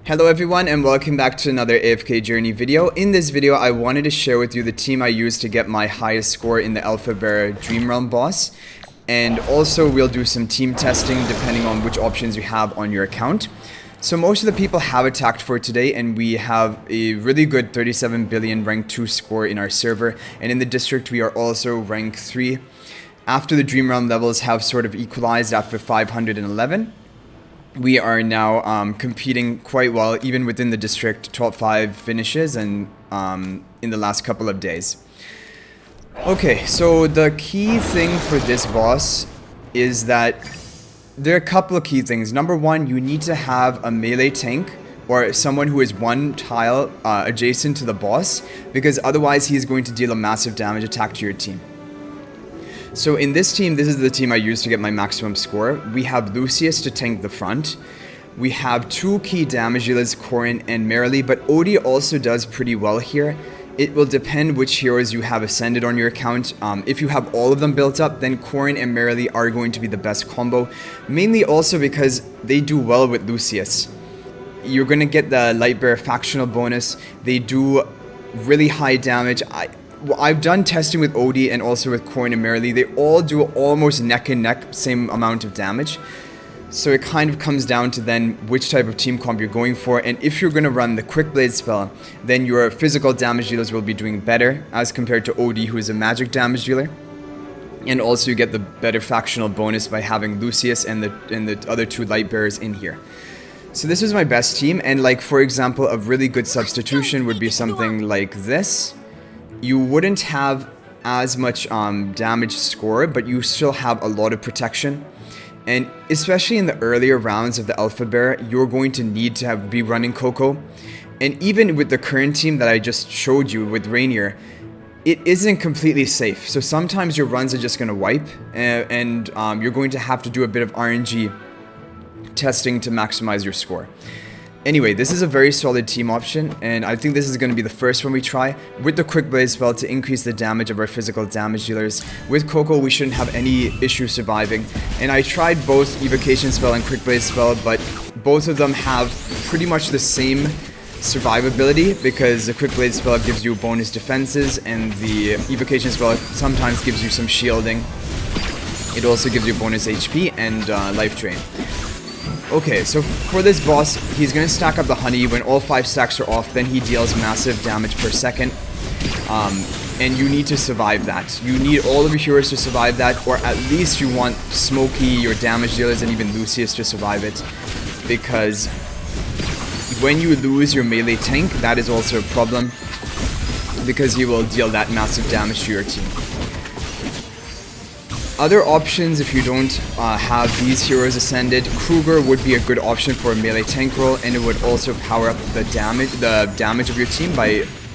Hello everyone and welcome back to another AFK journey video. In this video I wanted to share with you the team I used to get my highest score in the Alpha Bear Dream Realm boss. And also we'll do some team testing depending on which options you have on your account. So most of the people have attacked for today and we have a really good 37 billion rank 2 score in our server. And in the district we are also rank 3. After the Dream Realm levels have sort of equalized after 511. We are now competing quite well, even within the district top 5 finishes and in the last couple of days. Okay, so the key thing for this boss is that there are a couple of key things. Number one, you need to have a melee tank or someone who is one tile adjacent to the boss, because otherwise he is going to deal a massive damage attack to your team. So in this team, this is the team I used to get my maximum score. We have Lucius to tank the front. We have two key damage dealers, Krueger and Merrily, but Odie also does pretty well here. It will depend which heroes you have ascended on your account. If you have all of them built up, then Krueger and Merrily are going to be the best combo. Mainly also because they do well with Lucius. You're going to get the Lightbearer factional bonus. They do really high damage. I've done testing with Odie and also with Krueger and Merrily. They all do almost neck and neck, same amount of damage. So it kind of comes down to then which type of team comp you're going for. And if you're going to run the Quick Blade spell, then your physical damage dealers will be doing better as compared to Odie, who is a magic damage dealer. And also you get the better factional bonus by having Lucius and the other two Lightbearers in here. So this is my best team. And like, for example, a really good substitution would be something like this. You wouldn't have as much damage score, but you still have a lot of protection. And especially in the earlier rounds of the Alpha Bear, you're going to need to be running Coco. And even with the current team that I just showed you with Rainier, it isn't completely safe. So sometimes your runs are just going to wipe, and you're going to have to do a bit of RNG testing to maximize your score. Anyway, this is a very solid team option, and I think this is going to be the first one we try with the Quick Blade spell to increase the damage of our physical damage dealers. With Coco, we shouldn't have any issue surviving, and I tried both Evocation spell and Quick Blade spell, but both of them have pretty much the same survivability, because the Quick Blade spell gives you bonus defenses, and the Evocation spell sometimes gives you some shielding. It also gives you bonus HP and life drain. Okay, so for this boss, he's going to stack up the honey. When all 5 stacks are off, then he deals massive damage per second. And you need to survive that. You need all of your heroes to survive that, or at least you want Smokey, your damage dealers, and even Lucius to survive it. Because when you lose your melee tank, that is also a problem, because he will deal that massive damage to your team. Other options, if you don't have these heroes ascended, Krueger would be a good option for a melee tank role, and it would also power up the damage of your team by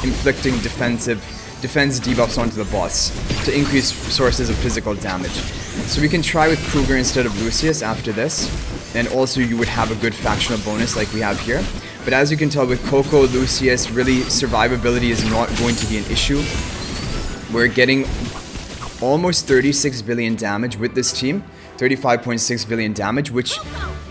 inflicting defense debuffs onto the boss to increase sources of physical damage. So we can try with Krueger instead of Lucius after this, and also you would have a good factional bonus like we have here. But as you can tell with Coco, Lucius, really survivability is not going to be an issue. We're getting almost 36 billion damage with this team, 35.6 billion damage, which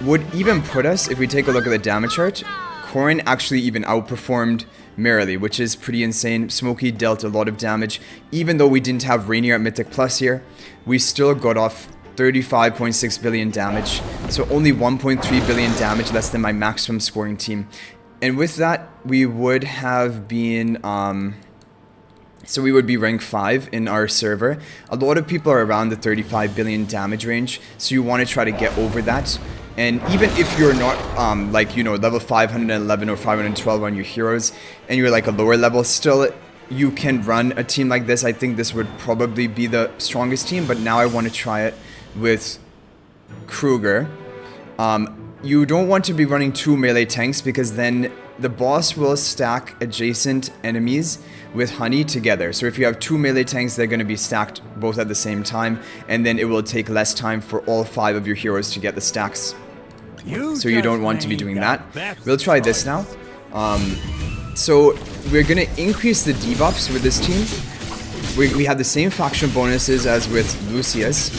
would even put us, if we take a look at the damage chart, Krueger actually even outperformed Merrily, which is pretty insane. Smokey dealt a lot of damage. Even though we didn't have Rainier at Mythic Plus here, we still got off 35.6 billion damage, so only 1.3 billion damage less than my maximum scoring team. And with that, we would have been so we would be rank 5 in our server. A lot of people are around the 35 billion damage range, so you want to try to get over that. And even if you're not like, you know, level 511 or 512 on your heroes, and you're like a lower level, still you can run a team like this. I think this would probably be the strongest team, but now I want to try it with Krueger. You don't want to be running 2 melee tanks, because then the boss will stack adjacent enemies with honey together. So if you have 2 melee tanks, they're going to be stacked both at the same time, and then it will take less time for all 5 of your heroes to get the stacks. So you don't want to be doing that. We'll try this now. So we're going to increase the debuffs with this team. We have the same faction bonuses as with Lucius,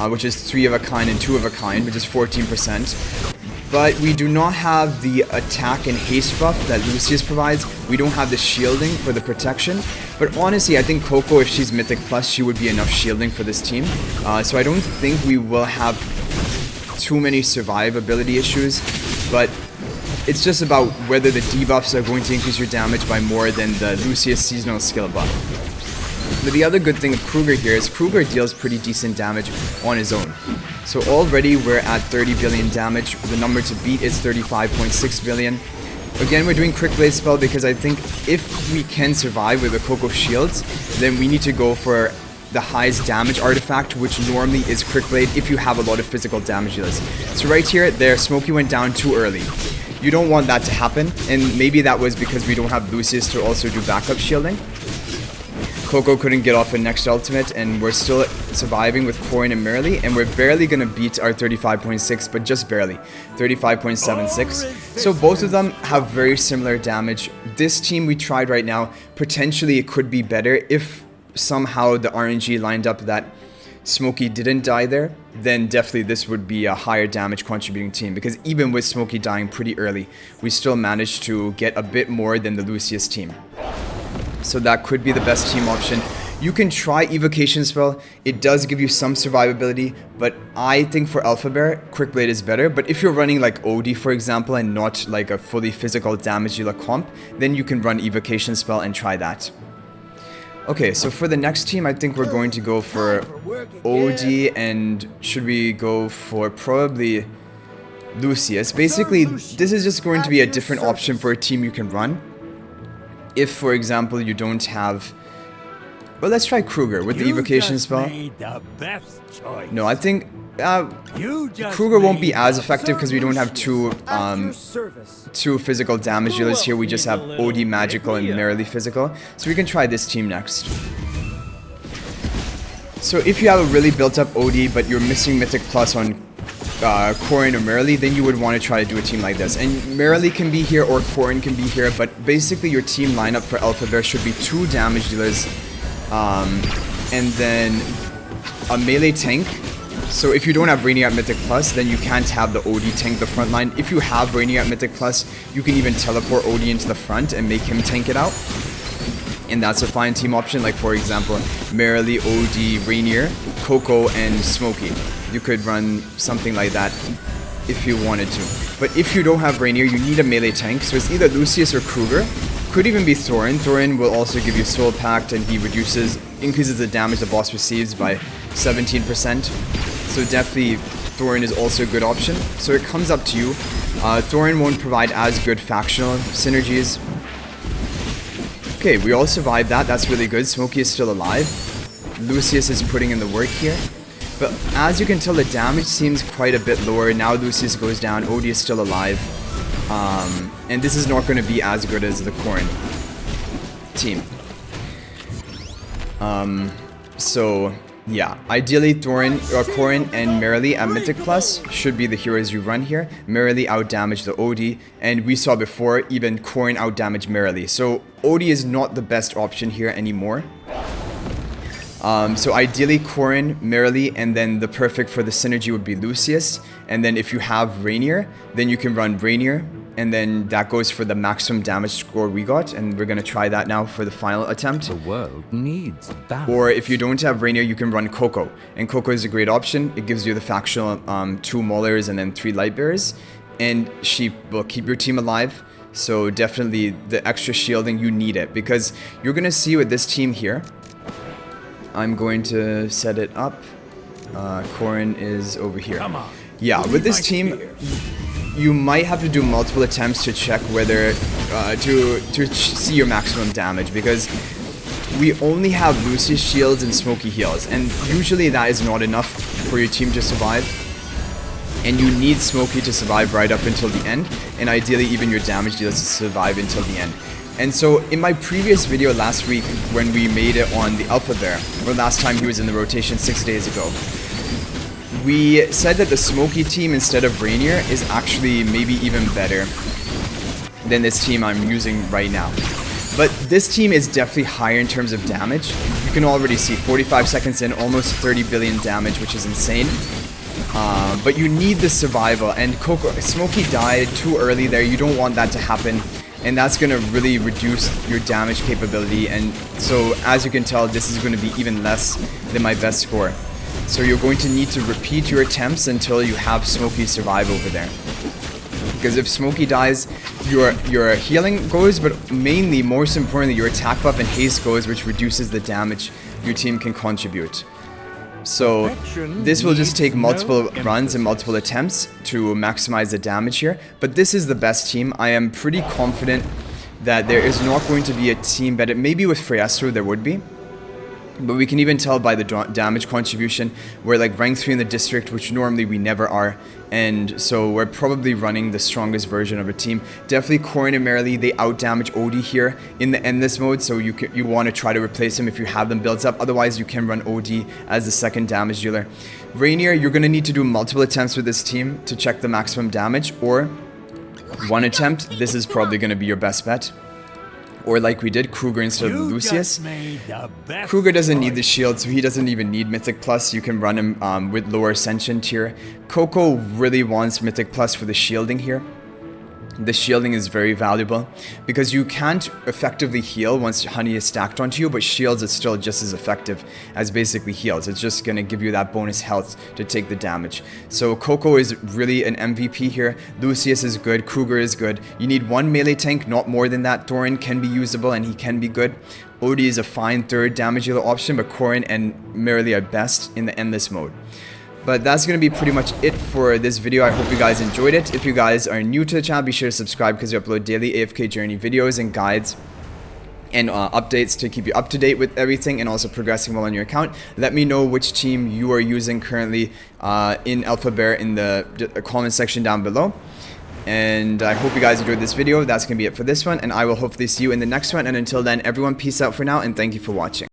which is 3 of a kind and 2 of a kind, which is 14%. but we do not have the attack and haste buff that Lucius provides. We don't have the shielding for the protection. But honestly, I think Coco, if she's Mythic Plus, she would be enough shielding for this team. So I don't think we will have too many survivability issues, but it's just about whether the debuffs are going to increase your damage by more than the Lucius seasonal skill buff. But the other good thing of Krueger here is Krueger deals pretty decent damage on his own. So already we're at 30 billion damage. The number to beat is 35.6 billion. Again, we're doing Quick Blade spell because I think if we can survive with the Coco shields, then we need to go for the highest damage artifact, which normally is Quick Blade if you have a lot of physical damage dealers. So right here, there, Smokey went down too early. You don't want that to happen, and maybe that was because we don't have Lucius to also do backup shielding. Coco couldn't get off a next ultimate, and we're still surviving with Corin and Merrily, and we're barely gonna beat our 35.6, but just barely. 35.76. So both of them have very similar damage. This team we tried right now, potentially it could be better if somehow the RNG lined up that Smokey didn't die there, then definitely this would be a higher damage contributing team, because even with Smokey dying pretty early, we still managed to get a bit more than the Lucius team. So that could be the best team option. You can try Evocation Spell. It does give you some survivability, but I think for Alpha Bear, Quick Blade is better. But if you're running like OD, for example, and not like a fully physical damage dealer comp, then you can run Evocation Spell and try that. Okay, so for the next team, I think we're going to go for OD, and should we go for probably Lucius? Basically, this is just going to be a different option for a team you can run. If, for example, you don't have... Well, let's try Krueger with the Evocation Spell. No, I think Krueger won't be as effective because we don't have two physical damage dealers here. We just have OD Magical and Merrily Physical. So we can try this team next. So if you have a really built up OD, but you're missing Mythic Plus on Corin or Merrily, then you would want to try to do a team like this. And Merrily can be here or Corin can be here, but basically your team lineup for Alpha Bear should be 2 damage dealers, and then a melee tank. So if you don't have Rainier at Mythic Plus, then you can't have the OD tank the front line. If you have Rainier at Mythic Plus, you can even teleport OD into the front and make him tank it out. And that's a fine team option, like for example, Merrily, OD, Rainier, Coco, and Smokey. You could run something like that if you wanted to. But if you don't have Rainier, you need a melee tank, so it's either Lucius or Krueger. Could even be Thorin. Thorin will also give you Soul Pact, and he increases the damage the boss receives by 17%. So definitely Thorin is also a good option. So it comes up to you. Thorin won't provide as good factional synergies. Okay, we all survived that. That's really good. Smokey is still alive. Lucius is putting in the work here. But as you can tell, the damage seems quite a bit lower. Now Lucius goes down. OD is still alive. And this is not going to be as good as the Corin team. So yeah, ideally Corin and Merrily at Mythic Plus should be the heroes you run here. Merrily outdamage the OD, and we saw before even Corin outdamage Merrily. So OD is not the best option here anymore. So ideally Corin, Merrily, and then the perfect for the synergy would be Lucius. And then if you have Rainier, then you can run Rainier, and then that goes for the maximum damage score we got, and we're gonna try that now for the final attempt. The world needs balance. Or if you don't have Rainier, you can run Coco, and Coco is a great option. It gives you the factional 2 Maulers and then 3 Lightbearers, and she will keep your team alive. So definitely the extra shielding, you need it, because you're gonna see with this team here. I'm going to set it up. Corin is over here. Come on. Yeah, with this team, you might have to do multiple attempts to check whether to see your maximum damage, because we only have Lucius shields and Smokey heals, and usually that is not enough for your team to survive. And you need Smokey to survive right up until the end, and ideally even your damage dealers to survive until the end. And so in my previous video last week, when we made it on the Alpha Bear, or last time he was in the rotation 6 days ago, we said that the Smokey team instead of Rainier is actually maybe even better than this team I'm using right now. But this team is definitely higher in terms of damage. You can already see 45 seconds in, almost 30 billion damage, which is insane. But you need the survival, and Smokey died too early there. You don't want that to happen, and that's going to really reduce your damage capability. And so as you can tell, this is going to be even less than my best score. So you're going to need to repeat your attempts until you have Smokey survive over there. Because if Smokey dies, your healing goes, but mainly, most importantly, your attack buff and haste goes, which reduces the damage your team can contribute. So this will just take multiple runs and multiple attempts to maximize the damage here. But this is the best team. I am pretty confident that there is not going to be a team better. Maybe with Freestro there would be. But we can even tell by the damage contribution, we're like rank 3 in the district, which normally we never are. And so we're probably running the strongest version of a team. Definitely Corrin and Merrily, they out-damage OD here in the endless mode. So you want to try to replace him if you have them built up. Otherwise, you can run OD as the second damage dealer. Rainier, you're going to need to do multiple attempts with this team to check the maximum damage. Or one attempt. This is probably going to be your best bet. Or like we did, Krueger instead of Lucius. Krueger doesn't need the shield, so he doesn't even need Mythic Plus. You can run him with lower Ascension tier. Coco really wants Mythic Plus for the shielding here. The shielding is very valuable because you can't effectively heal once honey is stacked onto you, but shields is still just as effective as basically heals. It's just going to give you that bonus health to take the damage. So Coco is really an MVP here. Lucius is good. Krueger is good. You need one melee tank, not more than that. Thorin can be usable and he can be good. Odie is a fine third damage dealer option, but Corrin and Merrily are best in the endless mode. But that's going to be pretty much it for this video. I hope you guys enjoyed it. If you guys are new to the channel, be sure to subscribe because we upload daily AFK journey videos and guides and updates to keep you up to date with everything and also progressing well on your account. Let me know which team you are using currently in Alpha Bear in the comment section down below. And I hope you guys enjoyed this video. That's going to be it for this one, and I will hopefully see you in the next one. And until then, everyone, peace out for now, and thank you for watching.